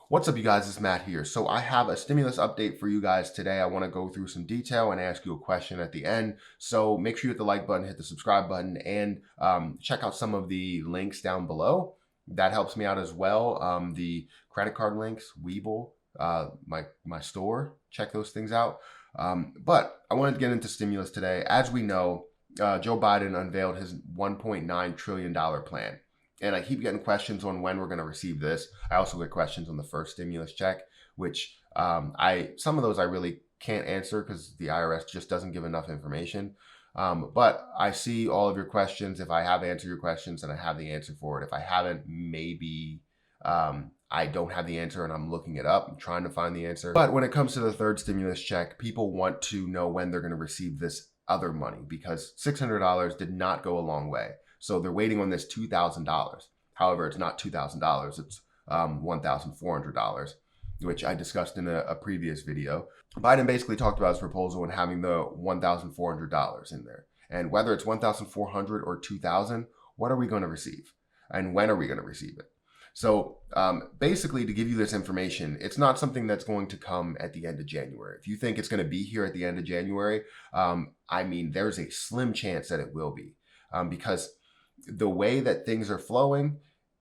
What's up, you guys? It's Matt here. So I have a stimulus update for you guys today. I want to go through some detail and ask you a question at the end. So make sure you hit the like button, hit the subscribe button, and check out some of the links down below. That helps me out as well. The credit card links, Webull, my store. Check those things out. But I wanted to get into stimulus today. As we know, Joe Biden unveiled his $1.9 trillion plan. And I keep getting questions on when we're going to receive this. I also get questions on the first stimulus check, which some of those I really can't answer because the IRS just doesn't give enough information. But I see all of your questions. If I have answered your questions, then I have the answer for it. If I haven't, maybe I don't have the answer and I'm looking it up. I'm trying to find the answer. But when it comes to the third stimulus check, people want to know when they're going to receive this other money because $600 did not go a long way. So they're waiting on this $2,000. However, it's not $2,000. It's $1,400, which I discussed in a previous video. Biden basically talked about his proposal and having the $1,400 in there. And whether it's $1,400 or $2,000, what are we going to receive? And when are we going to receive it? So basically, to give you this information, it's not something that's going to come at the end of January. If you think it's going to be here at the end of January, there's a slim chance that it will be because the way that things are flowing,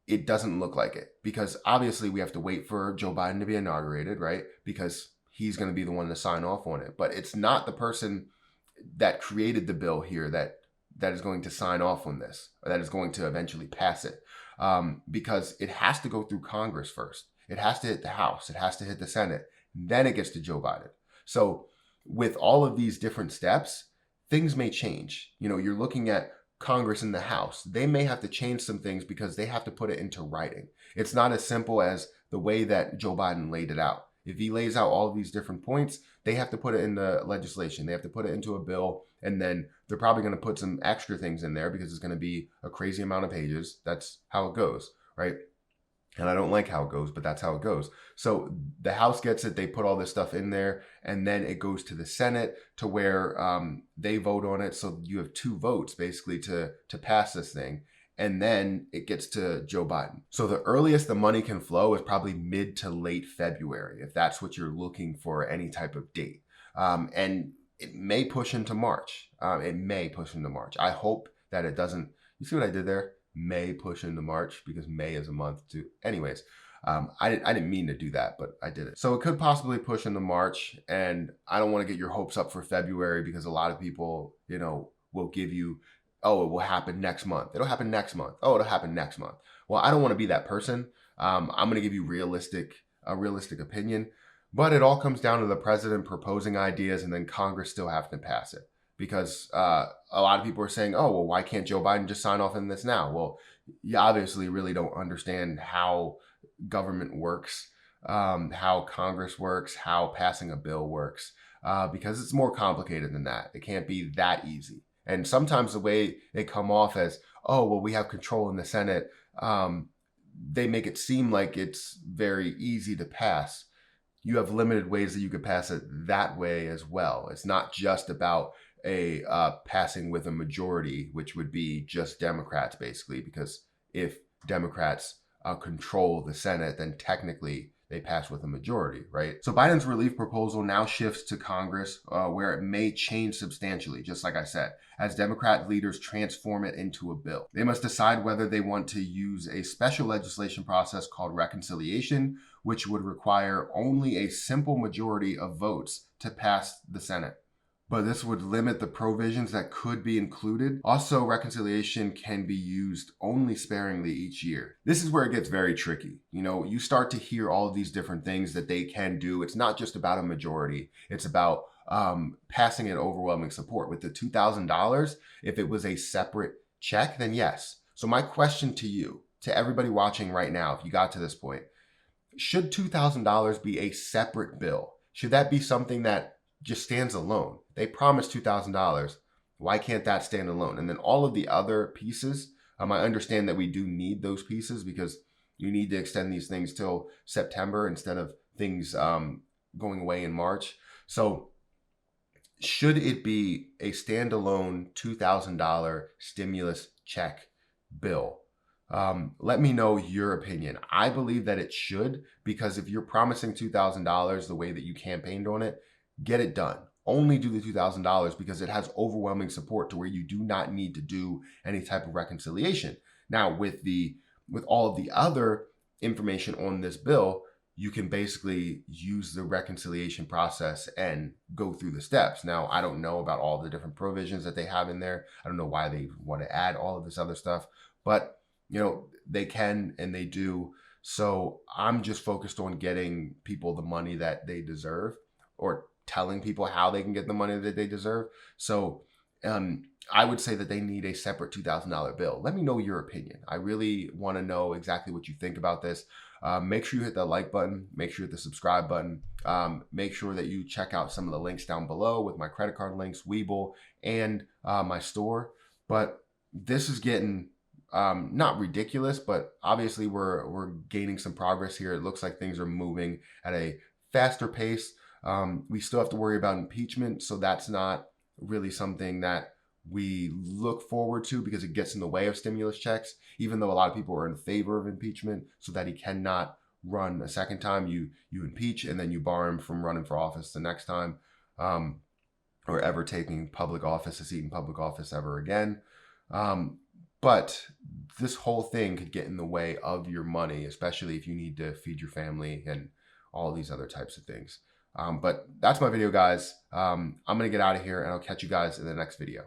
it doesn't look like it. Because obviously we have to wait for Joe Biden to be inaugurated, right? Because he's going to be the one to sign off on it. But it's not the person that created the bill here that is going to sign off on this, or that is going to eventually pass it. Because it has to go through Congress first. It has to hit the House. It has to hit the Senate. Then it gets to Joe Biden. So with all of these different steps, things may change. You're looking at Congress and the House. They may have to change some things because they have to put it into writing. It's not as simple as the way that Joe Biden laid it out. If he lays out all of these different points, they have to put it in the legislation. They have to put it into a bill, and then they're probably going to put some extra things in there because it's going to be a crazy amount of pages. That's how it goes, right? And I don't like how it goes, but that's how it goes. So the House gets it. They put all this stuff in there, and then it goes to the Senate to where they vote on it. So you have two votes basically to pass this thing. And then it gets to Joe Biden. So the earliest the money can flow is probably mid to late February, if that's what you're looking for, any type of date. And it may push into March. I hope that it doesn't. You see what I did there? May push into March because May is a month too. Anyways, I didn't mean to do that, but I did it. So it could possibly push into March, and I don't want to get your hopes up for February because a lot of people, will give you, oh, it will happen next month. It'll happen next month. Oh, it'll happen next month. Well, I don't want to be that person. I'm going to give you a realistic opinion, but it all comes down to the president proposing ideas and then Congress still having to pass it. Because a lot of people are saying, oh, well, why can't Joe Biden just sign off on this now? Well, you obviously really don't understand how government works, how Congress works, how passing a bill works, because it's more complicated than that. It can't be that easy. And sometimes the way they come off as, oh, well, we have control in the Senate, they make it seem like it's very easy to pass. You have limited ways that you could pass it that way as well. It's not just about a passing with a majority, which would be just Democrats, basically, because if Democrats control the Senate, then technically they pass with a majority, right? So Biden's relief proposal now shifts to Congress, where it may change substantially, just like I said, as Democrat leaders transform it into a bill. They must decide whether they want to use a special legislation process called reconciliation, which would require only a simple majority of votes to pass the Senate. But this would limit the provisions that could be included. Also, reconciliation can be used only sparingly each year. This is where it gets very tricky. You start to hear all of these different things that they can do. It's not just about a majority. It's about passing an overwhelming support. With the $2,000, if it was a separate check, then yes. So my question to you, to everybody watching right now, if you got to this point, should $2,000 be a separate bill? Should that be something that just stands alone? They promised $2,000. Why can't that stand alone? And then all of the other pieces, I understand that we do need those pieces because you need to extend these things till September instead of things going away in March. So should it be a standalone $2,000 stimulus check bill? Let me know your opinion. I believe that it should, because if you're promising $2,000 the way that you campaigned on it, get it done. Only do the $2,000 because it has overwhelming support to where you do not need to do any type of reconciliation. Now, with all of the other information on this bill, you can basically use the reconciliation process and go through the steps. Now, I don't know about all the different provisions that they have in there. I don't know why they want to add all of this other stuff, but they can and they do. So I'm just focused on getting people the money that they deserve, or telling people how they can get the money that they deserve. So I would say that they need a separate $2,000 bill. Let me know your opinion. I really want to know exactly what you think about this. Make sure you hit the like button. Make sure you hit the subscribe button. Make sure that you check out some of the links down below with my credit card links, Webull, and my store. But this is getting not ridiculous, but obviously we're gaining some progress here. It looks like things are moving at a faster pace. We still have to worry about impeachment, so that's not really something that we look forward to because it gets in the way of stimulus checks, even though a lot of people are in favor of impeachment so that he cannot run a second time. You impeach and then you bar him from running for office the next time, or ever taking public office, a seat in public office ever again. But this whole thing could get in the way of your money, especially if you need to feed your family and all these other types of things. But that's my video, guys. I'm going to get out of here and I'll catch you guys in the next video.